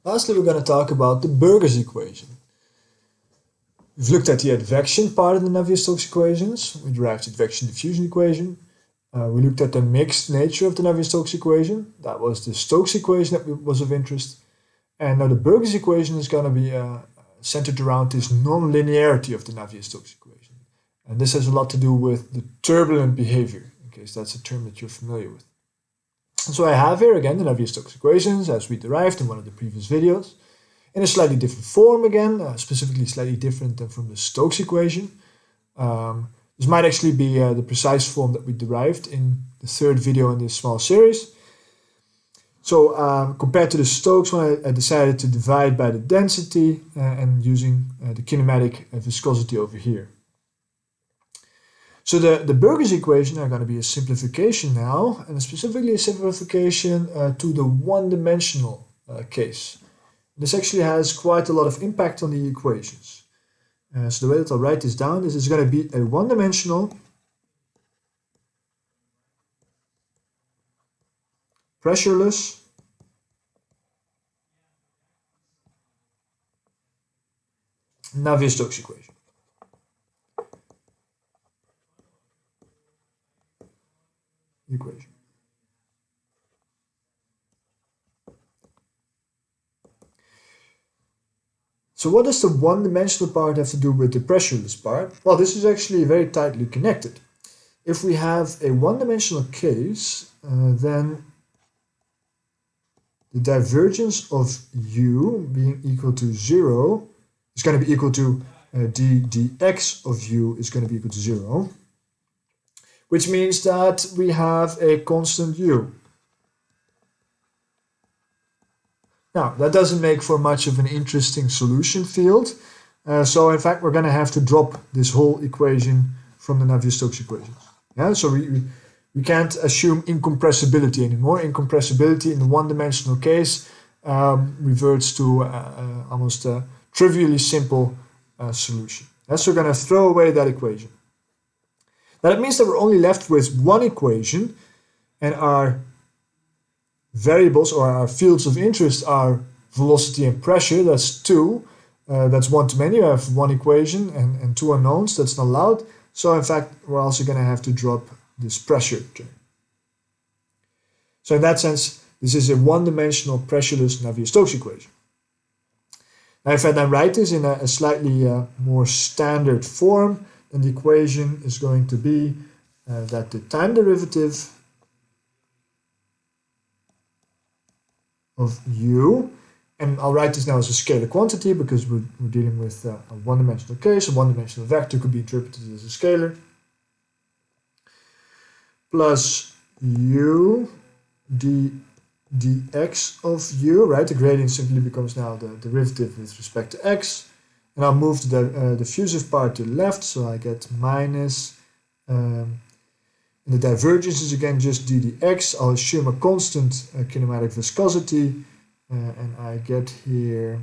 Lastly, we're going to talk about the Burger's equation. We've looked at the advection part of the Navier-Stokes equations. We derived the advection diffusion equation. We looked at the mixed nature of the Navier-Stokes equation. That was the Stokes equation that was of interest. And now the Burger's equation is going to be centered around this non-linearity of the Navier-Stokes equation. And this has a lot to do with the turbulent behavior, in case that's a term that you're familiar with. And so I have here again the Navier-Stokes equations as we derived in one of the previous videos, in a slightly different form again, specifically slightly different than from the Stokes equation. This might actually be the precise form that we derived in the third video in this small series. So compared to the Stokes one, I decided to divide by the density and using the kinematic viscosity over here. So the Burger's equation are going to be a simplification now, and specifically a simplification to the one-dimensional case. This actually has quite a lot of impact on the equations. So the way that I'll write this down is it's going to be a one-dimensional pressureless Navier-Stokes equation. So what does the one-dimensional part have to do with the pressureless part? Well, this is actually very tightly connected. If we have a one-dimensional case, then the divergence of u being equal to 0 is going to be equal to d dx of u is going to be equal to 0, which means that we have a constant u. Now, that doesn't make for much of an interesting solution field. So in fact, we're going to have to drop this whole equation from the Navier-Stokes equations. Yeah, so we can't assume incompressibility anymore. Incompressibility in the one-dimensional case reverts to almost a trivially simple solution. Yeah, so we're going to throw away that equation. Now that means that we're only left with one equation, and our variables or our fields of interest are velocity and pressure. That's two. That's one too many. You have one equation and two unknowns. That's not allowed. So in fact, we're also going to have to drop this pressure term. So in that sense, this is a one-dimensional pressureless Navier-Stokes equation. Now if I then write this in a slightly more standard form, then the equation is going to be that the time derivative of u, and I'll write this now as a scalar quantity because we're dealing with a one-dimensional case. A one-dimensional vector could be interpreted as a scalar, plus u dx of u, right? The gradient simply becomes now the derivative with respect to x. And I'll move the diffusive part to the left, so I get minus, and the divergence is again just d dx. I'll assume a constant kinematic viscosity, and I get here,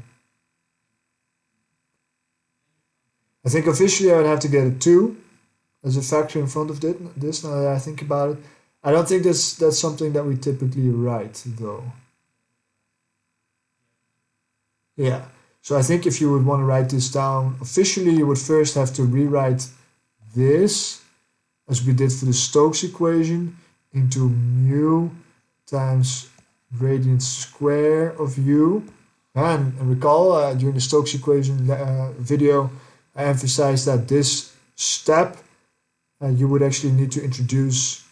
I think officially I would have to get a 2 as a factor in front of this, now that I think about it. I don't think that's something that we typically write, though. Yeah. So I think if you would want to write this down officially, you would first have to rewrite this, as we did for the Stokes equation, into mu times gradient square of u. And recall, during the Stokes equation video, I emphasized that this step, you would actually need to introduce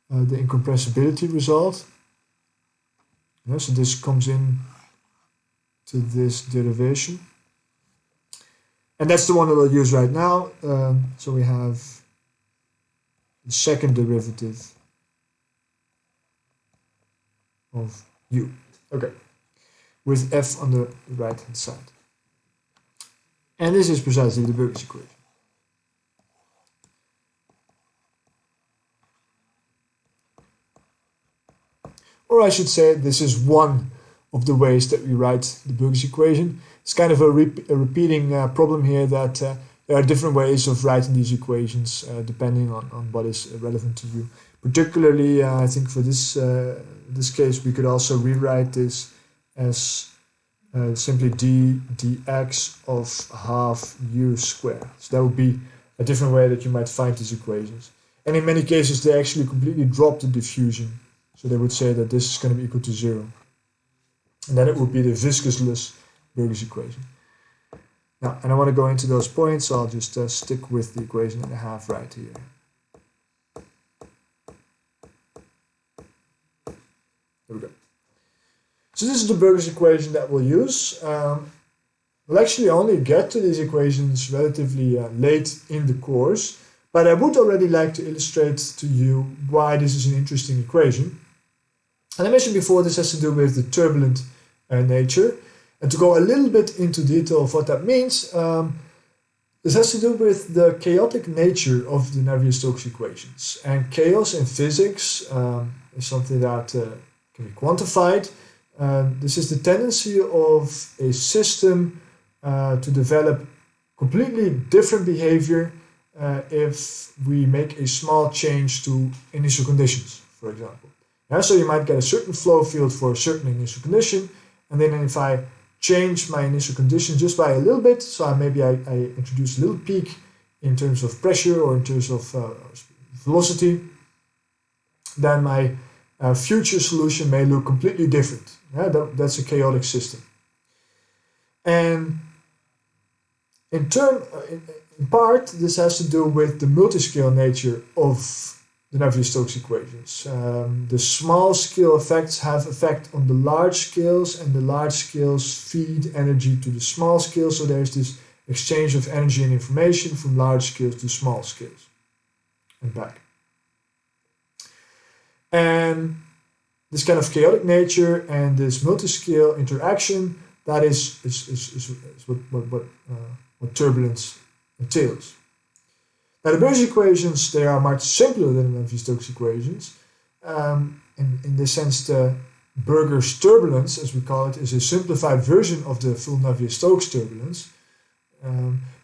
the incompressibility result. Yeah, so this comes in to this derivation, and that's the one that I'll use right now. So we have the second derivative of u, okay, with f on the right hand side, and this is precisely the Burger's equation. Or I should say, this is one of the ways that we write the Burger's equation. It's kind of a repeating problem here, that there are different ways of writing these equations depending on what is relevant to you. Particularly, I think for this case, we could also rewrite this as simply d dx of half u squared. So that would be a different way that you might find these equations. And in many cases, they actually completely drop the diffusion. So they would say that this is going to be equal to 0. And then it would be the viscousness Burgers equation. Now, and I want to go into those points, so I'll just stick with the equation and a half right here. There we go. So this is the Burgers equation that we'll use. We'll actually only get to these equations relatively late in the course, but I would already like to illustrate to you why this is an interesting equation. And I mentioned before, this has to do with the turbulent nature. And to go a little bit into detail of what that means, this has to do with the chaotic nature of the Navier-Stokes equations. And chaos in physics is something that can be quantified. This is the tendency of a system to develop completely different behavior if we make a small change to initial conditions, for example. Yeah, so you might get a certain flow field for a certain initial condition, and then if I change my initial condition just by a little bit, so maybe I introduce a little peak in terms of pressure or in terms of velocity, then my future solution may look completely different. Yeah, that's a chaotic system. And in part, this has to do with the multiscale nature of the Navier-Stokes equations. The small scale effects have effect on the large scales, and the large scales feed energy to the small scales. So there's this exchange of energy and information from large scales to small scales and back. And this kind of chaotic nature and this multiscale interaction, that is what turbulence entails. Now the Burgers equations, they are much simpler than the Navier-Stokes equations. In this sense, the Burgers turbulence, as we call it, is a simplified version of the full Navier-Stokes turbulence.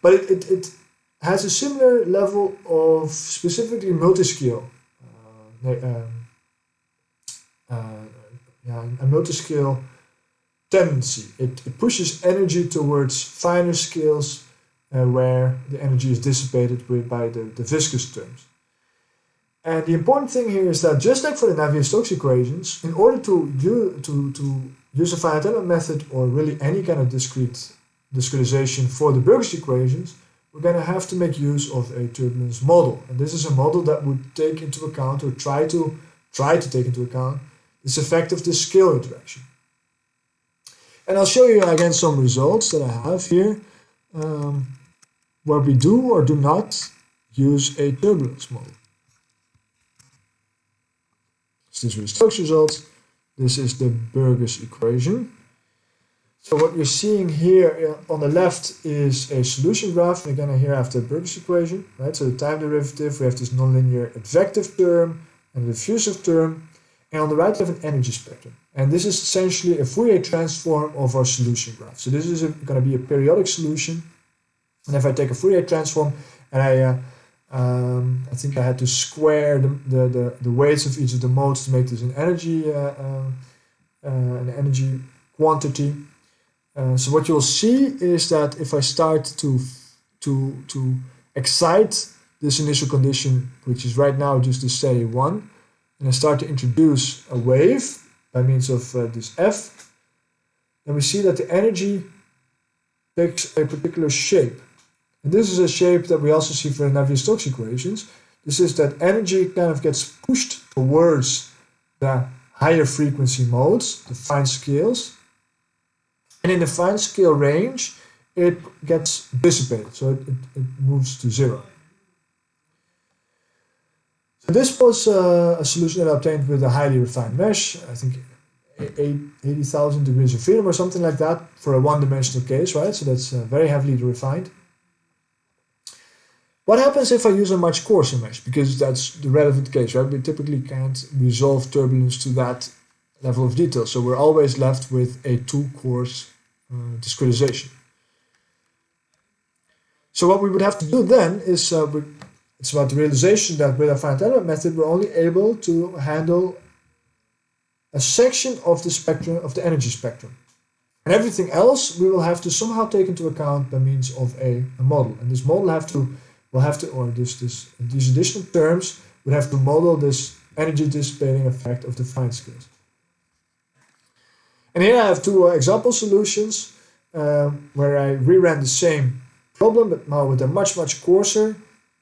But it has a similar level of specifically multiscale, a multiscale tendency. It pushes energy towards finer scales where the energy is dissipated by the viscous terms. And the important thing here is that just like for the Navier-Stokes equations, in order to use a finite element method or really any kind of discretization for the Burgers equations, we're going to have to make use of a turbulence model. And this is a model that would take into account, or try to take into account, this effect of the scale interaction. And I'll show you again some results that I have here, where we do or do not use a turbulence model. So these are the Stokes results. This is the Burgers equation. So what you're seeing here on the left is a solution graph. And again, here I have the Burgers equation, right? So the time derivative, we have this nonlinear advective term and a diffusive term. And on the right, we have an energy spectrum. And this is essentially a Fourier transform of our solution graph. So this is going to be a periodic solution. And if I take a Fourier transform and I think I had to square the weights of each of the modes to make this an energy quantity. So what you'll see is that if I start to excite this initial condition, which is right now just the steady 1, and I start to introduce a wave by means of this F, then we see that the energy takes a particular shape. And this is a shape that we also see for the Navier-Stokes equations. This is that energy kind of gets pushed towards the higher frequency modes, the fine scales. And in the fine scale range, it gets dissipated, so it moves to 0. So this was a solution that I obtained with a highly refined mesh, I think 80,000 degrees of freedom or something like that for a one-dimensional case, right? So that's very heavily refined. What happens if I use a much coarser mesh? Because that's the relevant case, right? We typically can't resolve turbulence to that level of detail. So we're always left with a too coarse discretization. So what we would have to do then is, it's about the realization that with a finite element method, we're only able to handle a section of the spectrum, of the energy spectrum. And everything else we will have to somehow take into account by means of a model. And this model these additional terms would have to model this energy dissipating effect of the finite scales. And here I have two example solutions where I reran the same problem, but now with a much coarser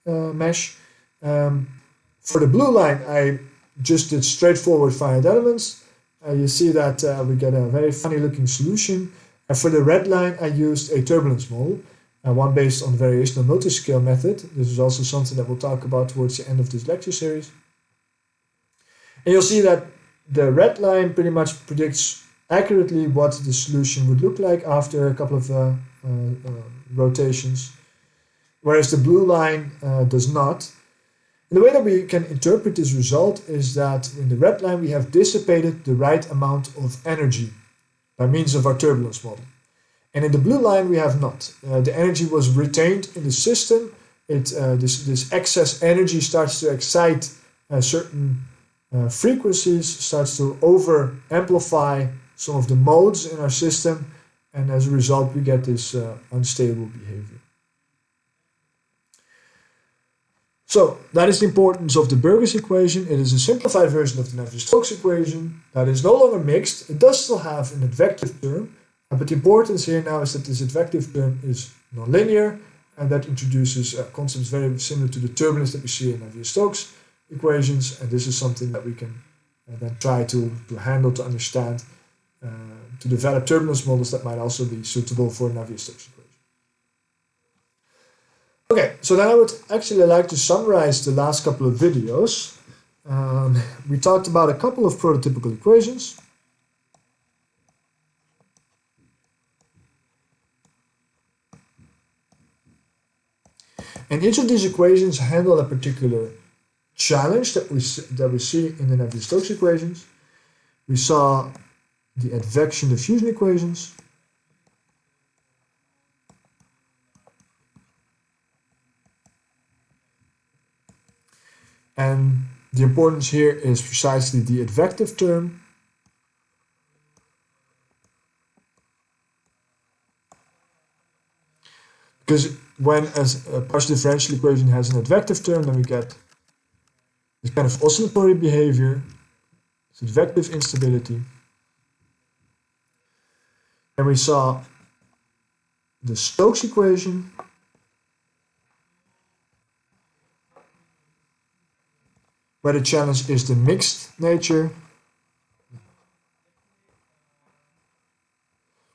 mesh. For the blue line, I just did straightforward finite elements. You see that we get a very funny looking solution. And for the red line, I used a turbulence model, one based on the variational multiscale method. This is also something that we'll talk about towards the end of this lecture series. And you'll see that the red line pretty much predicts accurately what the solution would look like after a couple of rotations, whereas the blue line does not. And the way that we can interpret this result is that in the red line we have dissipated the right amount of energy by means of our turbulence model. And in the blue line we have not. The energy was retained in the system. This excess energy starts to excite certain frequencies, starts to over-amplify some of the modes in our system, and as a result we get this unstable behavior. So that is the importance of the Burgers equation. It is a simplified version of the Navier-Stokes equation that is no longer mixed. It does still have an advective term, but the importance here now is that this advective term is nonlinear, and that introduces concepts very similar to the turbulence that we see in Navier-Stokes equations, and this is something that we can then try to handle, to understand, to develop turbulence models that might also be suitable for Navier-Stokes equation. Okay, so then I would actually like to summarize the last couple of videos. We talked about a couple of prototypical equations. And each of these equations handle a particular challenge that we see in the Navier-Stokes equations. We saw the advection diffusion equations. And the importance here is precisely the advective term. Because when a partial differential equation has an advective term, then we get this kind of oscillatory behavior, it's advective instability. And we saw the Stokes equation, where the challenge is the mixed nature.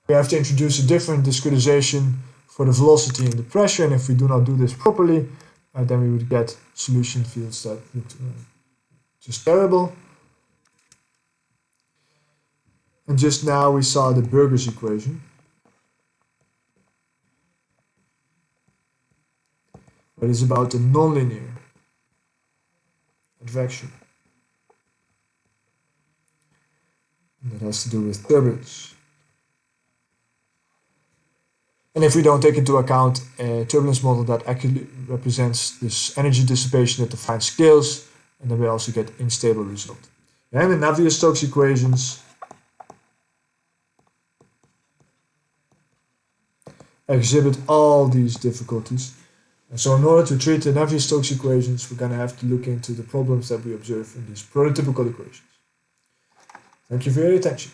We have to introduce a different discretization for the velocity and the pressure, and if we do not do this properly, then we would get solution fields that look just terrible. And just now we saw the Burgers equation, but it's about the nonlinear advection. And that has to do with turbulence. And if we don't take into account a turbulence model that accurately represents this energy dissipation at the fine scales, and then we also get unstable result. And the Navier-Stokes equations exhibit all these difficulties. And so in order to treat the Navier-Stokes equations, we're going to have to look into the problems that we observe in these prototypical equations. Thank you for your attention.